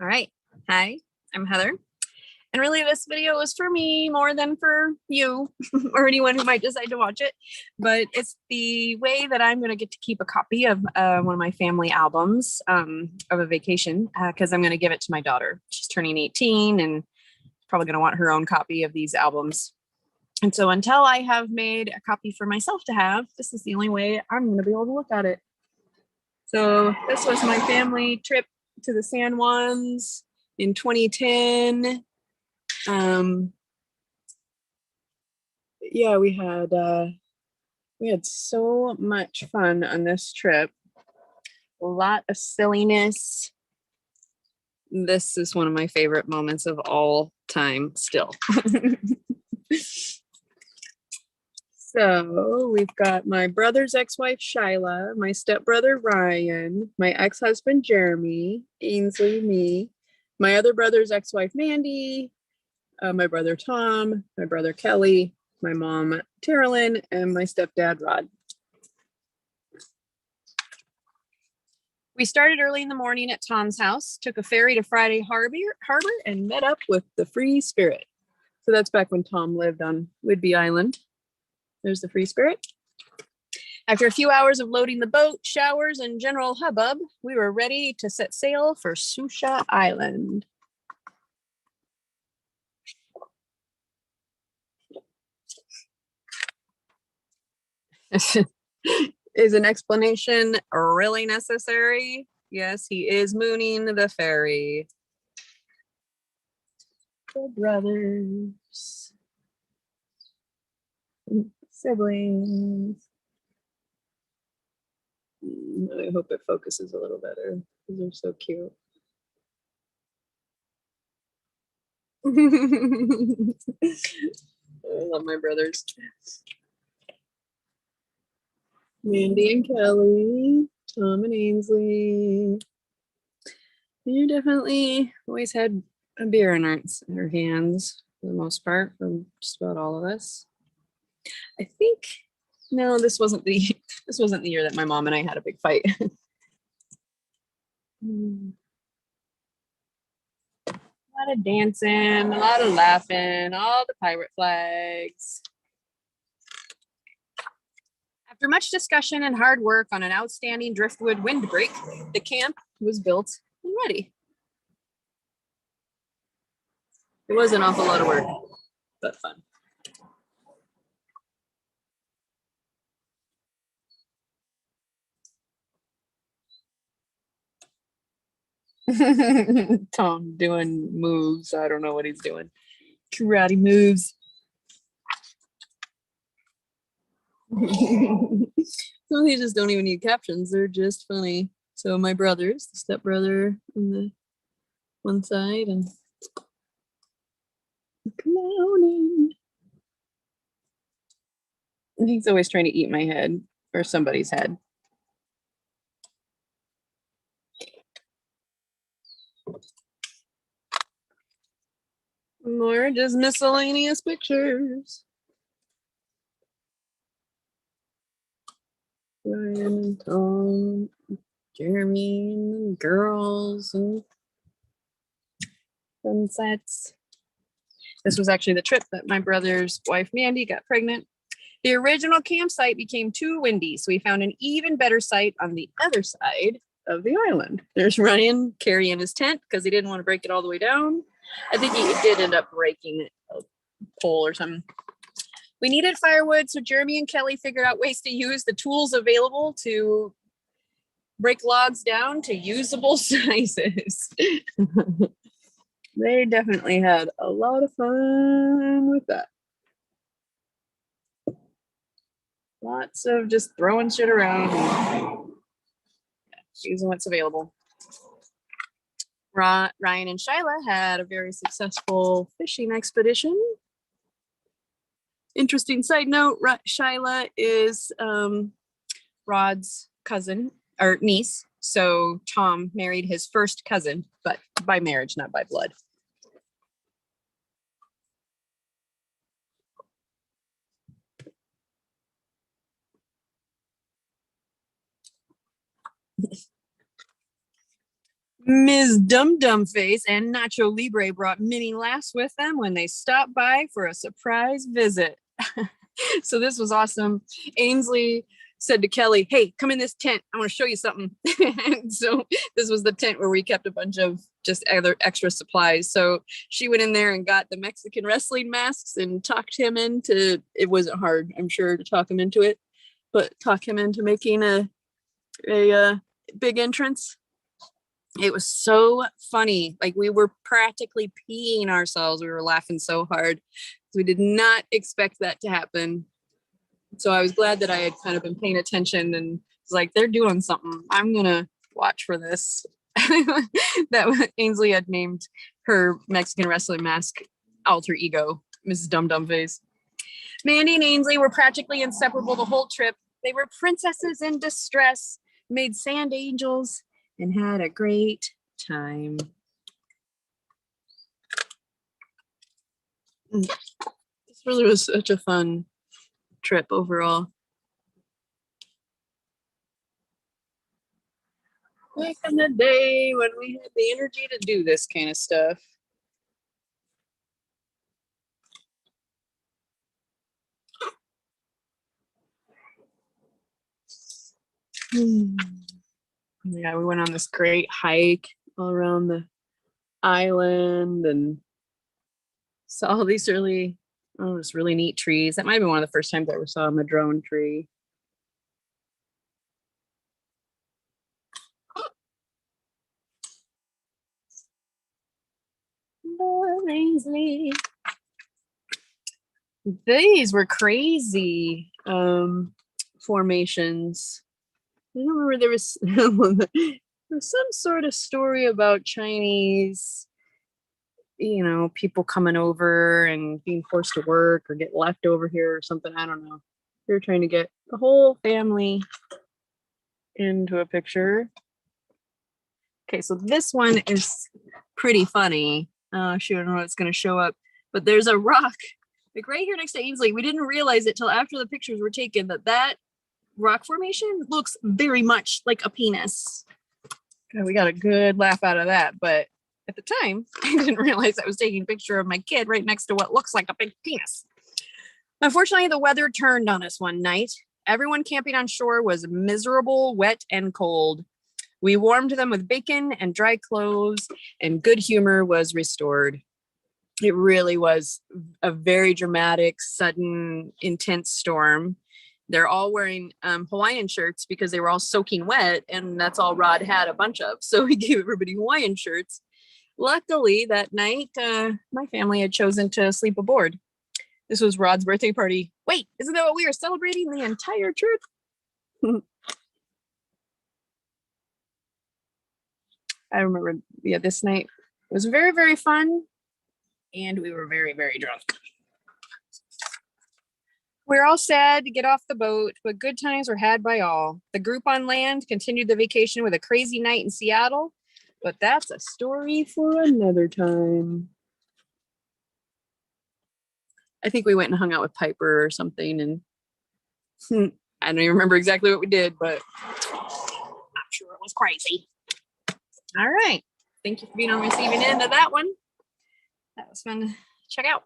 All right. Hi, I'm Heather. And really, this video is for me more than for you or anyone who might decide to watch it. But it's the way that I'm going to get to keep a copy of one of my family albums of a vacation because I'm going to give it to my daughter. She's turning 18 and probably going to want her own copy of these albums. And so until I have made a copy for myself to have, this is the only way I'm going to be able to look at it. So this was my family trip to the San Juans in 2010. Yeah, we had so much fun on this trip. A lot of silliness. This is one of my favorite moments of all time still. So we've got my brother's ex-wife, Shyla, my stepbrother, Ryan, my ex-husband, Jeremy, Ainsley, me, my other brother's ex-wife, Mandy, my brother, Tom, my brother, Kelly, my mom, Terilyn, and my stepdad, Rod. We started early in the morning at Tom's house, took a ferry to Friday Harbor, and met up with the Free Spirit. So that's back when Tom lived on Whidbey Island. There's the Free Spirit. After a few hours of loading the boat, showers, and general hubbub, we were ready to set sail for Susha Island. Is an explanation really necessary? Yes, he is mooning the ferry. The brothers. Siblings. I hope it focuses a little better because they're so cute. I love my brothers. Mandy and Kelly, Tom and Ainsley. You definitely always had a beer in our hands for the most part, from just about all of us. I think no, this wasn't the year that my mom and I had a big fight. A lot of dancing, a lot of laughing, all the pirate flags. After much discussion and hard work on an outstanding driftwood windbreak, the camp was built and ready. It was an awful lot of work, but fun. Tom doing moves. I don't know what he's doing. Karate moves. Some of these just don't even need captions. They're just funny. So my brothers, the stepbrother on the one side, and clowning. He's always trying to eat my head or somebody's head. More just miscellaneous pictures. Ryan and Tom, Jeremy and girls and sunsets. This was actually the trip that my brother's wife Mandy got pregnant. The original campsite became too windy, so we found an even better site on the other side of the island. There's Ryan carrying his tent because he didn't want to break it all the way down. I think he did end up breaking a pole or something. We needed firewood, so Jeremy and Kelly figured out ways to use the tools available to break logs down to usable sizes. They definitely had a lot of fun with that. Lots of just throwing shit around and using what's available. Ryan and Shyla had a very successful fishing expedition. Interesting side note, Shyla is Rod's cousin or niece. So Tom married his first cousin, but by marriage, not by blood. Ms. Dum Dum Face and Nacho Libre brought many laughs with them when they stopped by for a surprise visit. So this was awesome. Ainsley said to Kelly, "Hey, come in this tent. I want to show you something." And so this was the tent where we kept a bunch of just other extra supplies. So she went in there and got the Mexican wrestling masks and talked him into, it wasn't hard, I'm sure, to talk him into it, but talk him into making a big entrance. It was so funny. Like, we were practically peeing ourselves. We were laughing so hard. We did not expect that to happen. So I was glad that I had kind of been paying attention and was like, they're doing something. I'm going to watch for this. That Ainsley had named her Mexican wrestling mask alter ego, Mrs. Dum Dum Face. Mandy and Ainsley were practically inseparable the whole trip. They were princesses in distress, made sand angels, and had a great time. This really was such a fun trip overall. Back in the day when we had the energy to do this kind of stuff. Yeah, we went on this great hike all around the island and saw all these really, just really neat trees. That might have been one of the first times I ever saw a madrone tree. These were crazy formations. I don't remember, there was some sort of story about Chinese, people coming over and being forced to work or get left over here or something. I don't know. They were trying to get the whole family into a picture. Okay, so this one is pretty funny. Shoot, I don't know it's going to show up, but there's a rock like right here next to Ainsley. We didn't realize it till after the pictures were taken that rock formation looks very much like a penis. God, we got a good laugh out of that, but at the time, I didn't realize I was taking a picture of my kid right next to what looks like a big penis. Unfortunately, the weather turned on us one night. Everyone camping on shore was miserable, wet, and cold. We warmed them with bacon and dry clothes, and good humor was restored. It really was a very dramatic, sudden, intense storm. They're all wearing Hawaiian shirts because they were all soaking wet, and that's all Rod had a bunch of. So he gave everybody Hawaiian shirts. Luckily, that night, my family had chosen to sleep aboard. This was Rod's birthday party. Wait, isn't that what we were celebrating the entire trip? I remember, yeah, this night was very, very fun, and we were very, very drunk. We were all sad to get off the boat, but good times were had by all. The group on land continued the vacation with a crazy night in Seattle, but that's a story for another time. I think we went and hung out with Piper or something, and I don't even remember exactly what we did, but I'm sure it was crazy. All right. Thank you for being on the receiving end of that one. That was fun to check out.